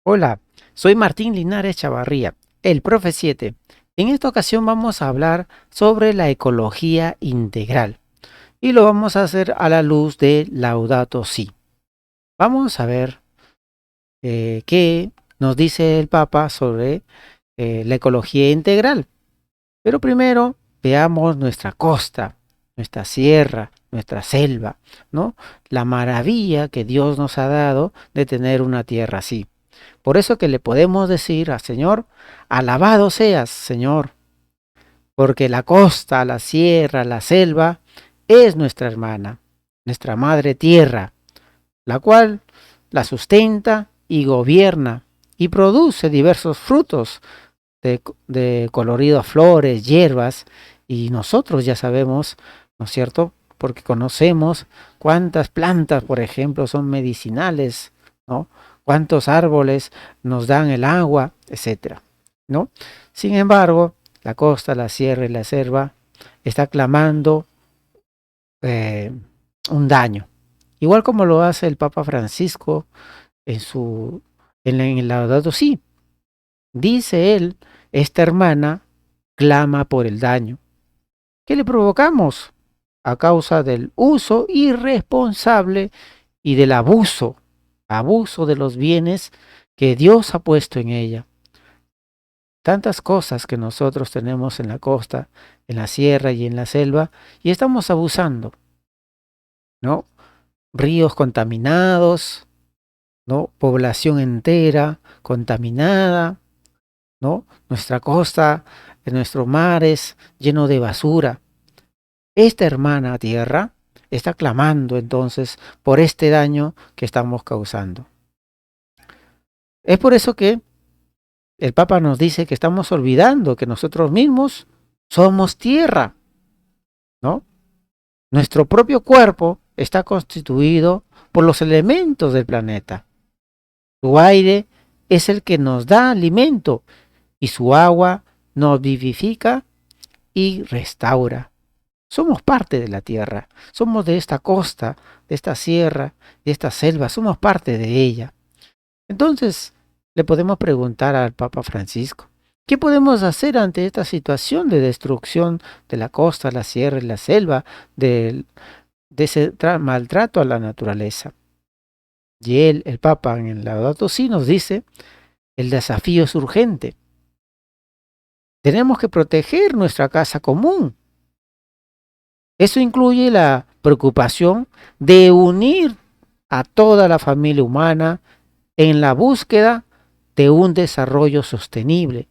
Hola, soy Martín Linares Chavarría, el Profe 7. En esta ocasión vamos a hablar sobre la ecología integral y lo vamos a hacer a la luz de Laudato Si. Vamos a ver qué nos dice el Papa sobre la ecología integral. Pero primero veamos nuestra costa, nuestra sierra, nuestra selva, ¿no? La maravilla que Dios nos ha dado de tener una tierra así. Por eso que le podemos decir al Señor, alabado seas, Señor, porque la costa, la sierra, la selva es nuestra hermana, nuestra madre tierra, la cual la sustenta y gobierna y produce diversos frutos de coloridas flores, hierbas, y nosotros ya sabemos, ¿no es cierto? Porque conocemos cuántas plantas, por ejemplo, son medicinales, ¿no? Cuántos árboles nos dan el agua, etcétera, ¿no? Sin embargo, la costa, la sierra y la selva está clamando eh, un daño, igual como lo hace el Papa Francisco en su en el Laudato Si. Dice él, esta hermana clama por el daño que le provocamos a causa del uso irresponsable y del abuso de los bienes que Dios ha puesto en ella. Tantas cosas que nosotros tenemos en la costa, en la sierra y en la selva, y estamos abusando, ¿no? Ríos contaminados, ¿no? Población entera contaminada, ¿no? Nuestra costa, nuestros mares lleno de basura. Esta hermana tierra está clamando entonces por este daño que estamos causando. Es por eso que el Papa nos dice que estamos olvidando que nosotros mismos somos tierra, ¿no? Nuestro propio cuerpo está constituido por los elementos del planeta. Su aire es el que nos da alimento y su agua nos vivifica y restaura. Somos parte de la tierra, somos de esta costa, de esta sierra, de esta selva, somos parte de ella. Entonces, le podemos preguntar al Papa Francisco, ¿qué podemos hacer ante esta situación de destrucción de la costa, la sierra y la selva, de ese maltrato a la naturaleza? Y él, el Papa, en el Laudato Si nos dice, el desafío es urgente. Tenemos que proteger nuestra casa común. Eso incluye la preocupación de unir a toda la familia humana en la búsqueda de un desarrollo sostenible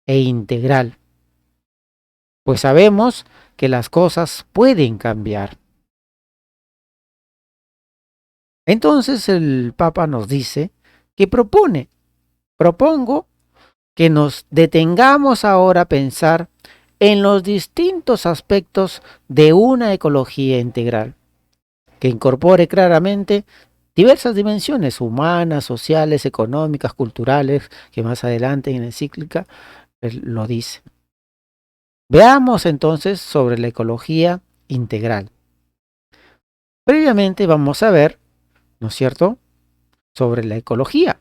e integral, pues sabemos que las cosas pueden cambiar. Entonces el Papa nos dice que propongo que nos detengamos ahora a pensar en los distintos aspectos de una ecología integral, que incorpore claramente diversas dimensiones humanas, sociales, económicas, culturales, que más adelante en la encíclica lo dice. Veamos entonces sobre la ecología integral. Previamente vamos a ver, ¿no es cierto?, sobre la ecología.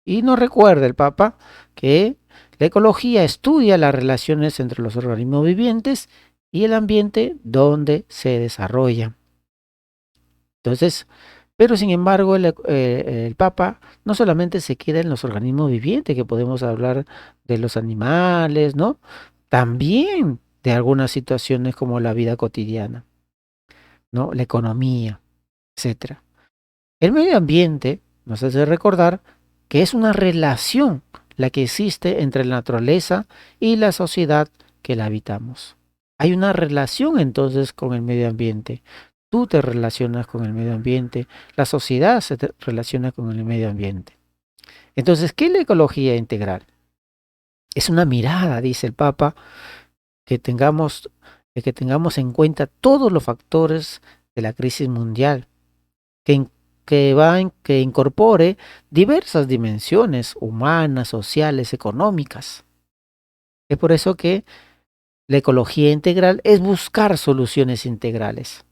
Y nos recuerda el Papa que la ecología estudia las relaciones entre los organismos vivientes y el ambiente donde se desarrollan. Entonces, pero sin embargo, el Papa no solamente se queda en los organismos vivientes, que podemos hablar de los animales, ¿no? También de algunas situaciones como la vida cotidiana, ¿no? La economía, etcétera. El medio ambiente nos hace recordar que es una relación la que existe entre la naturaleza y la sociedad que la habitamos. Hay una relación entonces con el medio ambiente. Tú te relacionas con el medio ambiente, la sociedad relaciona con el medio ambiente. Entonces, ¿qué es la ecología integral? Es una mirada, dice el Papa, que que tengamos en cuenta todos los factores de la crisis mundial, que, que incorpore diversas dimensiones humanas, sociales, económicas. Es por eso que la ecología integral es buscar soluciones integrales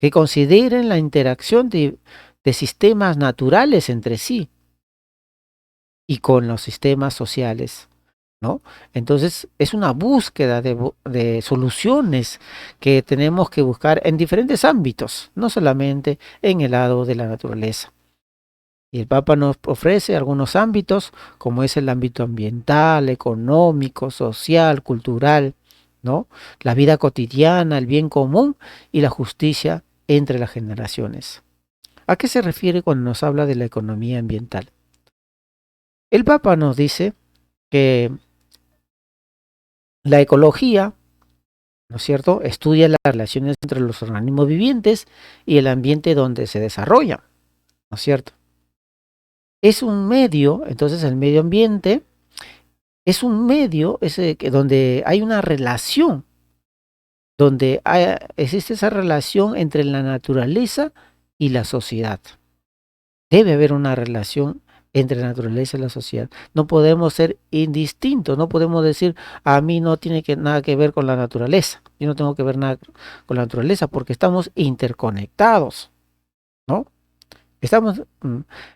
que consideren la interacción de sistemas naturales entre sí, y con los sistemas sociales, ¿no? Entonces es una búsqueda de soluciones que tenemos que buscar en diferentes ámbitos, no solamente en el lado de la naturaleza. Y el Papa nos ofrece algunos ámbitos, como es el ámbito ambiental, económico, social, cultural, ¿no? La vida cotidiana, el bien común y la justicia entre las generaciones. ¿A qué se refiere cuando nos habla de la economía ambiental? El Papa nos dice que la ecología, ¿no es cierto?, estudia las relaciones entre los organismos vivientes y el ambiente donde se desarrolla, ¿no es cierto? Es un medio, entonces el medio ambiente es un medio donde hay una relación, donde existe esa relación entre la naturaleza y la sociedad. Debe haber una relación entre la naturaleza y la sociedad. No podemos ser indistintos, no podemos decir a mí no tiene nada que ver con la naturaleza, yo no tengo que ver nada con la naturaleza porque estamos interconectados, ¿no? Estamos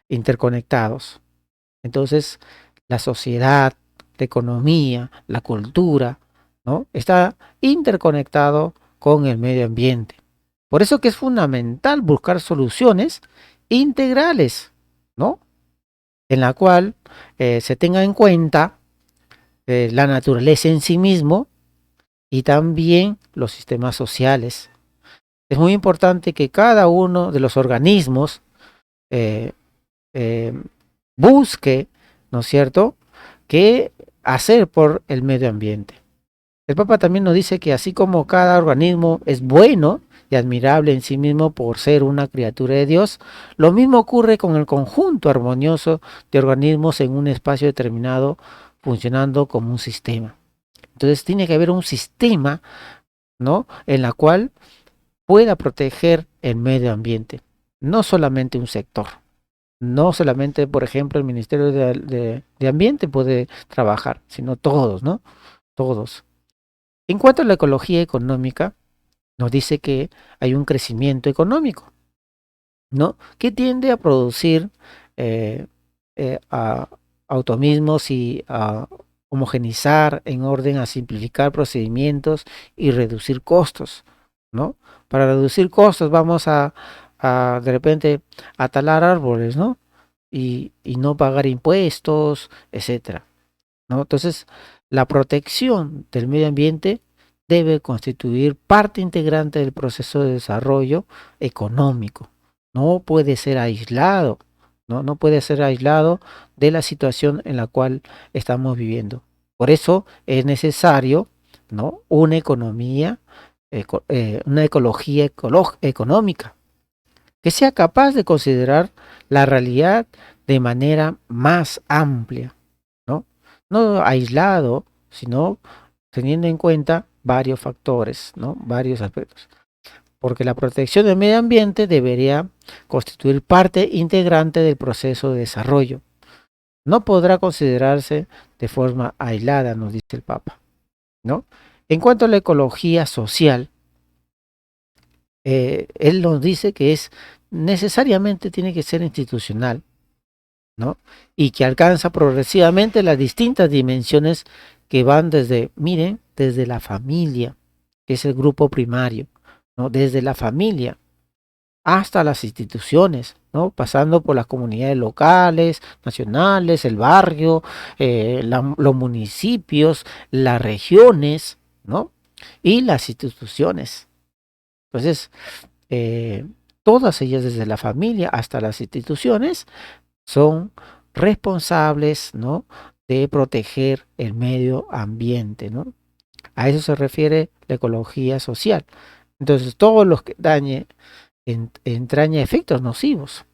interconectados. Entonces, la sociedad, la economía, la cultura, ¿no? Está interconectado con el medio ambiente. Por eso que es fundamental buscar soluciones integrales, ¿no? En la cual se tenga en cuenta la naturaleza en sí mismo y también los sistemas sociales. Es muy importante que cada uno de los organismos eh, eh, busque, ¿no es cierto?, qué hacer por el medio ambiente. El Papa también nos dice que así como cada organismo es bueno y admirable en sí mismo por ser una criatura de Dios, lo mismo ocurre con el conjunto armonioso de organismos en un espacio determinado funcionando como un sistema. Entonces tiene que haber un sistema, ¿no?, en la cual pueda proteger el medio ambiente, no solamente un sector. No solamente, por ejemplo, el Ministerio de Ambiente puede trabajar, sino todos, ¿no? Todos. En cuanto a la ecología económica, nos dice que hay un crecimiento económico, ¿no? Que tiende a producir eh, a automismos y a homogenizar en orden a simplificar procedimientos y reducir costos, ¿no? Para reducir costos vamos a de repente a talar árboles, ¿no? Y no pagar impuestos, etcétera, ¿no? Entonces, la protección del medio ambiente debe constituir parte integrante del proceso de desarrollo económico. No puede ser aislado, ¿no? No puede ser aislado de la situación en la cual estamos viviendo. Por eso es necesario, ¿no?, una economía, una ecología económica que sea capaz de considerar la realidad de manera más amplia, ¿no? No aislado, sino teniendo en cuenta varios factores, ¿no? Varios aspectos. Porque la protección del medio ambiente debería constituir parte integrante del proceso de desarrollo. No podrá considerarse de forma aislada, nos dice el Papa, ¿no? En cuanto a la ecología social, él nos dice que es necesariamente tiene que ser institucional, ¿no? Y que alcanza progresivamente las distintas dimensiones que van desde, miren, desde la familia, que es el grupo primario, ¿no? Desde la familia hasta las instituciones, ¿no? Pasando por las comunidades locales, nacionales, el barrio, los municipios, las regiones, ¿no? Y las instituciones. Entonces, eh, todas ellas, desde la familia hasta las instituciones, son responsables, ¿no?, de proteger el medio ambiente, ¿no? A eso se refiere la ecología social. Entonces, todo lo que dañe entraña efectos nocivos,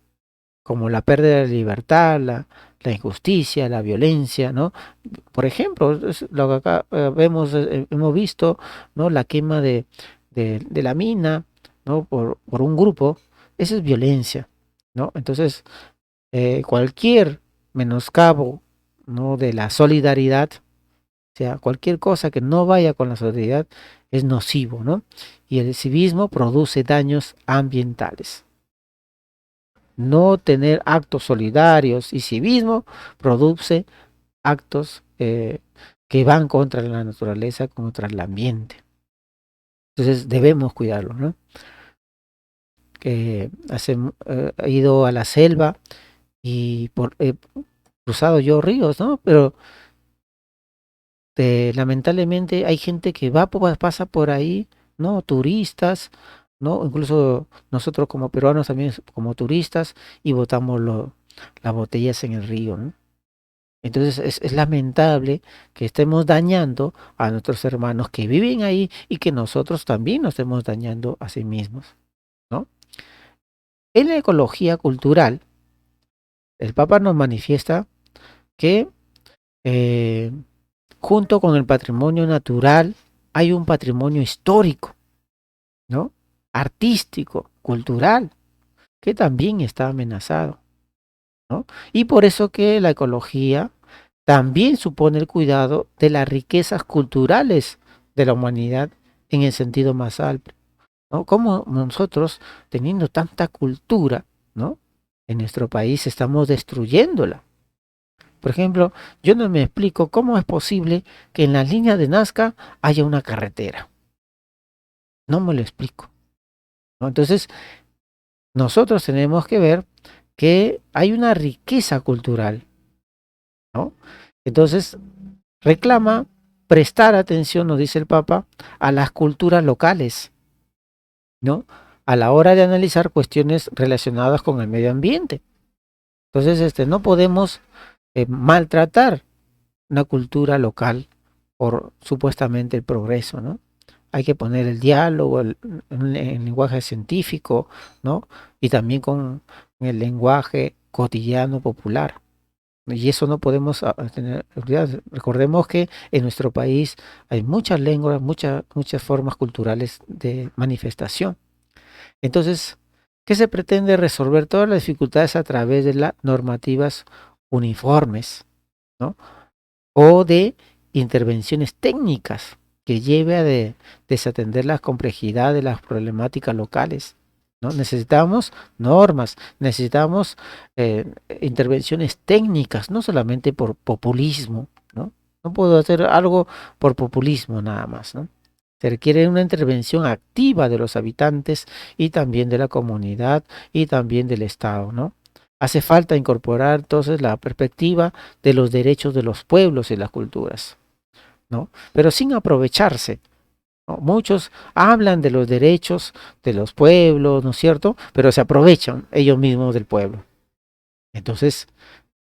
como la pérdida de libertad, la injusticia, la violencia, ¿no? Por ejemplo, es lo que acá hemos visto, ¿no? La quema de la mina, ¿no?, por un grupo, eso es violencia, ¿no? Entonces, cualquier menoscabo, ¿no?, de la solidaridad, o sea, cualquier cosa que no vaya con la solidaridad es nocivo, ¿no? Y el civismo produce daños ambientales. no tener actos solidarios y civismo produce actos que van contra la naturaleza, contra el ambiente. Entonces debemos cuidarlo, ¿no? He ido a la selva y he cruzado yo ríos, ¿no? Pero lamentablemente hay gente que pasa por ahí, ¿no? Turistas, ¿no? Incluso nosotros como peruanos también como turistas y botamos las botellas en el río, ¿no? Entonces es lamentable que estemos dañando a nuestros hermanos que viven ahí y que nosotros también nos estemos dañando a sí mismos, ¿no? En la ecología cultural, el Papa nos manifiesta que eh, junto con el patrimonio natural hay un patrimonio histórico, ¿no? Artístico, cultural, que también está amenazado, ¿no? Y por eso que la ecología también supone el cuidado de las riquezas culturales de la humanidad en el sentido más amplio, ¿no? Como nosotros, teniendo tanta cultura, ¿no? En nuestro país estamos destruyéndola. Por ejemplo, yo no me explico cómo es posible que en la línea de Nazca haya una carretera. No me lo explico, ¿no? Entonces, nosotros tenemos que ver que hay una riqueza cultural, ¿no? Entonces, reclama prestar atención, nos dice el Papa, a las culturas locales, ¿no? A la hora de analizar cuestiones relacionadas con el medio ambiente. Entonces, no podemos maltratar una cultura local por supuestamente el progreso, ¿no? Hay que poner el diálogo, el lenguaje científico, ¿no? Y también con el lenguaje cotidiano popular. Y eso no podemos tener olvidar. Recordemos que en nuestro país hay muchas lenguas, muchas formas culturales de manifestación. Entonces, ¿qué se pretende? Resolver todas las dificultades a través de las normativas uniformes, ¿no? O de intervenciones técnicas que lleve a desatender las complejidades de las problemáticas locales, ¿no? Necesitamos normas, necesitamos intervenciones técnicas, no solamente por populismo, ¿no? No puedo hacer algo por populismo nada más, ¿no? Se requiere una intervención activa de los habitantes y también de la comunidad y también del Estado, ¿no? Hace falta incorporar entonces la perspectiva de los derechos de los pueblos y las culturas, ¿no? Pero sin aprovecharse, ¿no? Muchos hablan de los derechos de los pueblos, ¿no es cierto? Pero se aprovechan ellos mismos del pueblo. Entonces,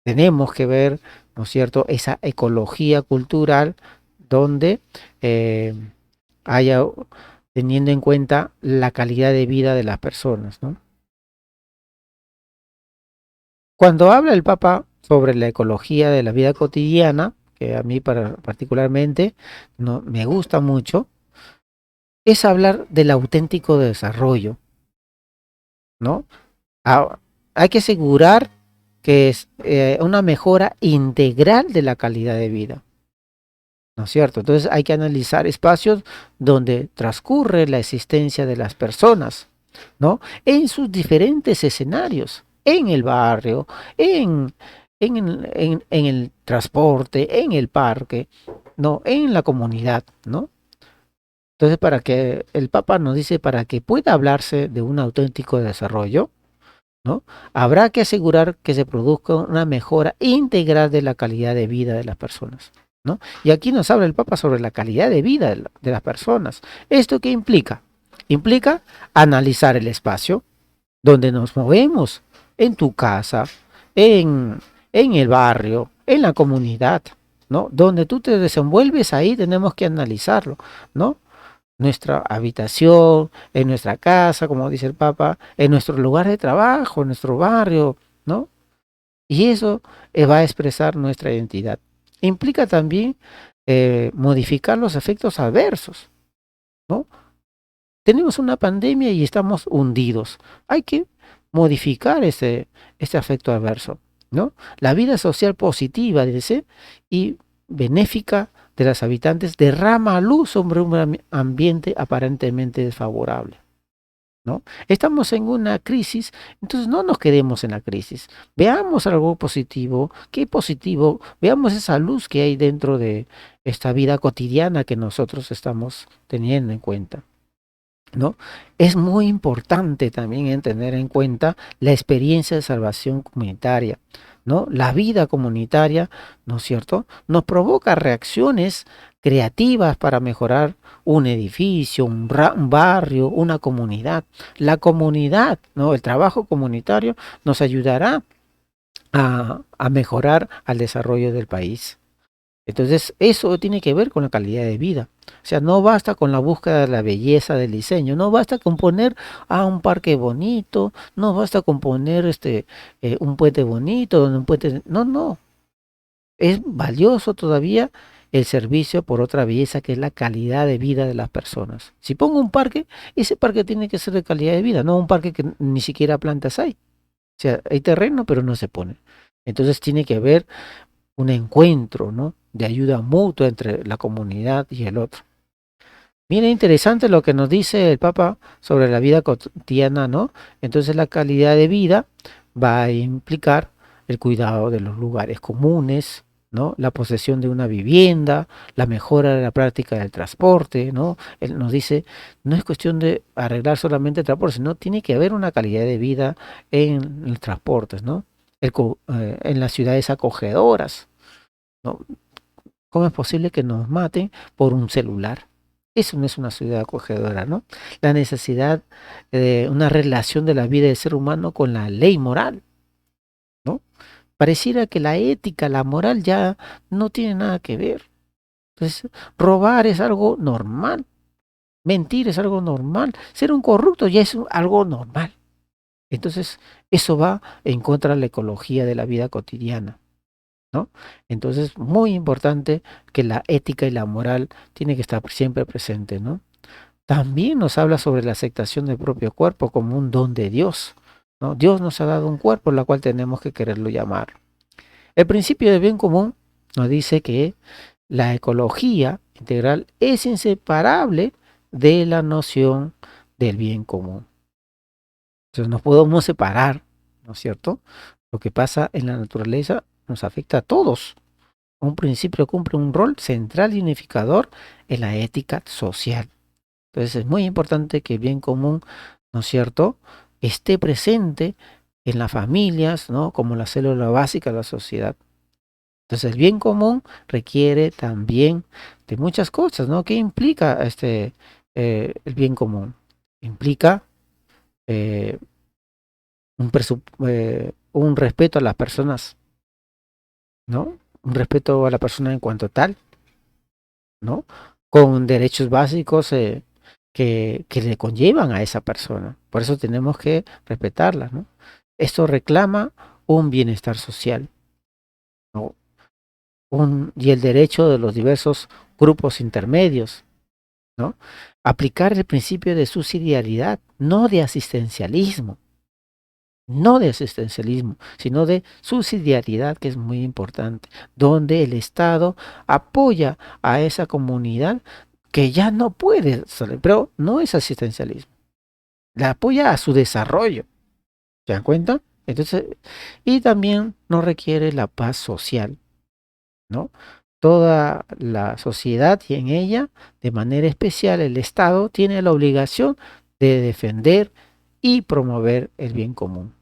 tenemos que ver, ¿no es cierto?, esa ecología cultural donde eh, haya, teniendo en cuenta la calidad de vida de las personas, ¿no? Cuando habla el Papa sobre la ecología de la vida cotidiana, que a mí particularmente no, me gusta mucho, es hablar del auténtico desarrollo, ¿no? Ah, hay que asegurar que es una mejora integral de la calidad de vida, ¿no es cierto? Entonces hay que analizar espacios donde transcurre la existencia de las personas, ¿no? En sus diferentes escenarios, en el barrio, en el transporte, en el parque, ¿no? En la comunidad, ¿no? Entonces, para que el Papa nos dice, para que pueda hablarse de un auténtico desarrollo, ¿no? Habrá que asegurar que se produzca una mejora integral de la calidad de vida de las personas, ¿no? Y aquí nos habla el Papa sobre la calidad de vida de las personas. ¿Esto qué implica? Implica analizar el espacio donde nos movemos, en tu casa, en el barrio, en la comunidad, ¿no? Donde tú te desenvuelves, ahí tenemos que analizarlo, ¿no? Nuestra habitación, en nuestra casa, como dice el Papa, en nuestro lugar de trabajo, en nuestro barrio, ¿no? Y eso va a expresar nuestra identidad. Implica también modificar los efectos adversos, ¿no? Tenemos una pandemia y estamos hundidos. Hay que modificar ese efecto adverso, ¿no? La vida social positiva, dice, y benéfica de los habitantes derrama luz sobre un ambiente aparentemente desfavorable. ¿no? Estamos en una crisis, entonces no nos quedemos en la crisis. Veamos algo positivo, qué positivo, veamos esa luz que hay dentro de esta vida cotidiana que nosotros estamos teniendo en cuenta, ¿no? Es muy importante también en tener en cuenta la experiencia de salvación comunitaria, ¿no? La vida comunitaria, ¿no es cierto? Nos provoca reacciones creativas para mejorar un edificio, un barrio, una comunidad. La comunidad, ¿no? El trabajo comunitario nos ayudará a mejorar al desarrollo del país. Entonces, eso tiene que ver con la calidad de vida. O sea, no basta con la búsqueda de la belleza del diseño, no basta con poner un parque bonito, no basta con poner un puente bonito, donde un puente, no, no, es valioso todavía el servicio por otra belleza que es la calidad de vida de las personas. Si pongo un parque, ese parque tiene que ser de calidad de vida, no un parque que ni siquiera plantas hay. O sea, hay terreno, pero no se pone. Entonces tiene que haber un encuentro, ¿no? De ayuda mutua entre la comunidad y el otro. Bien interesante lo que nos dice el Papa sobre la vida cotidiana, ¿no? Entonces la calidad de vida va a implicar el cuidado de los lugares comunes, ¿no? La posesión de una vivienda, la mejora de la práctica del transporte, ¿no? Él nos dice, no es cuestión de arreglar solamente el transporte, sino tiene que haber una calidad de vida en los transportes, ¿no? En las ciudades acogedoras, ¿no? ¿Cómo es posible que nos maten por un celular? Eso no es una ciudad acogedora, ¿no? La necesidad de una relación de la vida del ser humano con la ley moral, ¿no? Pareciera que la ética, la moral ya no tiene nada que ver. Entonces, robar es algo normal, mentir es algo normal, ser un corrupto ya es algo normal. Entonces, eso va en contra de la ecología de la vida cotidiana, ¿no? Entonces, muy importante que la ética y la moral tiene que estar siempre presente, ¿no? También nos habla sobre la aceptación del propio cuerpo como un don de Dios, ¿no? Dios nos ha dado un cuerpo, el cual tenemos que quererlo llamar. El principio del bien común nos dice que la ecología integral es inseparable de la noción del bien común. Entonces, no podemos separar, ¿no es cierto? Lo que pasa en la naturaleza nos afecta a todos. Un principio cumple un rol central y unificador en la ética social. Entonces es muy importante que el bien común, ¿no es cierto?, esté presente en las familias, ¿no?, como la célula básica de la sociedad. Entonces el bien común requiere también de muchas cosas, ¿no? ¿Qué implica el bien común? Implica eh, un respeto a las personas, ¿no? Un respeto a la persona en cuanto tal, ¿no? Con derechos básicos que le conllevan a esa persona. Por eso tenemos que respetarla, ¿no? Esto reclama un bienestar social, ¿no? Y el derecho de los diversos grupos intermedios, ¿no? Aplicar el principio de subsidiariedad, no de asistencialismo, no de asistencialismo, sino de subsidiariedad, que es muy importante, donde el Estado apoya a esa comunidad que ya no puede salir, pero no es asistencialismo, la apoya a su desarrollo, ¿se dan cuenta? Entonces, y también no requiere la paz social, ¿no? Toda la sociedad y en ella, de manera especial el Estado, tiene la obligación de defender y promover el bien común.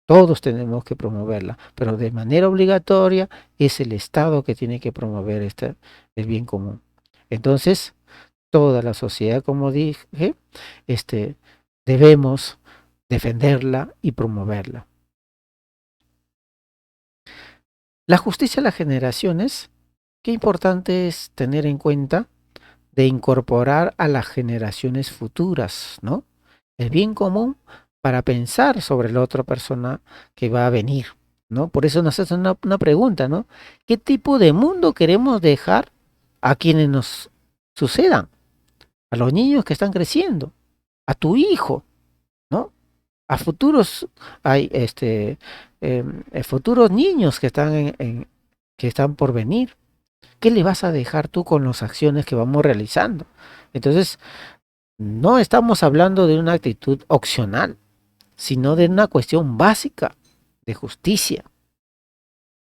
Todos tenemos que promoverla, pero de manera obligatoria es el Estado que tiene que promover el bien común. Entonces, toda la sociedad, como dije, debemos defenderla y promoverla. La justicia de las generaciones, qué importante es tener en cuenta de incorporar a las generaciones futuras, ¿no? El bien común para pensar sobre la otra persona que va a venir, ¿no? Por eso nos hacen una pregunta, ¿no? ¿Qué tipo de mundo queremos dejar a quienes nos sucedan? A los niños que están creciendo, a tu hijo, ¿no? A futuros, hay futuros niños que están que están por venir. ¿Qué le vas a dejar tú con las acciones que vamos realizando? Entonces, No estamos hablando de una actitud opcional, sino de una cuestión básica de justicia,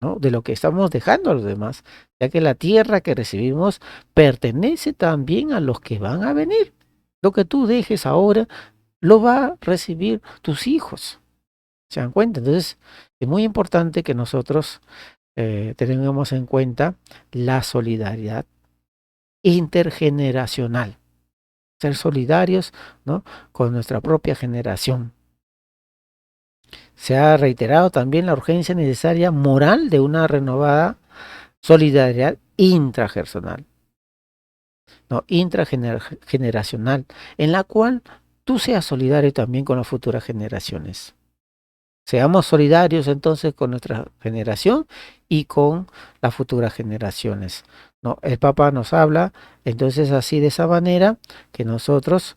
¿no? De lo que estamos dejando a los demás, ya que la tierra que recibimos pertenece también a los que van a venir. Lo que tú dejes ahora lo va a recibir tus hijos. ¿Se dan cuenta? Entonces, es muy importante que nosotros tengamos en cuenta la solidaridad intergeneracional, ser solidarios, ¿no? Con nuestra propia generación. Se ha reiterado también la urgencia necesaria moral de una renovada solidaridad intrapersonal, no, intrageneracional, en la cual tú seas solidario también con las futuras generaciones. Seamos solidarios entonces con nuestra generación y con las futuras generaciones. No, el Papa nos habla entonces así de esa manera que nosotros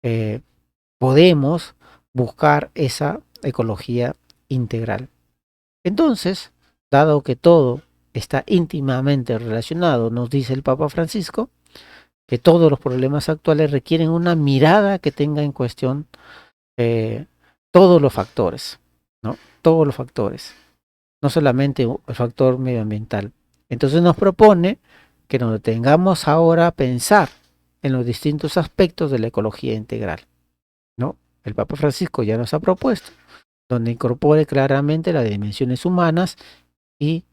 eh, podemos buscar esa ecología integral. Entonces, dado que todo está íntimamente relacionado, nos dice el Papa Francisco, que todos los problemas actuales requieren una mirada que tenga en cuestión eh, todos los factores, ¿no? Todos los factores, no solamente el factor medioambiental. Entonces nos propone que nos detengamos ahora a pensar en los distintos aspectos de la ecología integral, ¿no? El Papa Francisco ya nos ha propuesto, donde incorpore claramente las dimensiones humanas y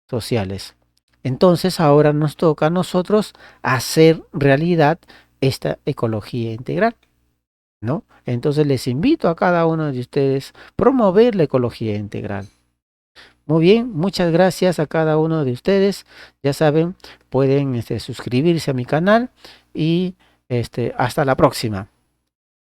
sociales. Entonces ahora nos toca a nosotros hacer realidad esta ecología integral, ¿no? Entonces les invito a cada uno de ustedes a promover la ecología integral. Muy bien, muchas gracias a cada uno de ustedes. Ya saben, pueden suscribirse a mi canal y hasta la próxima.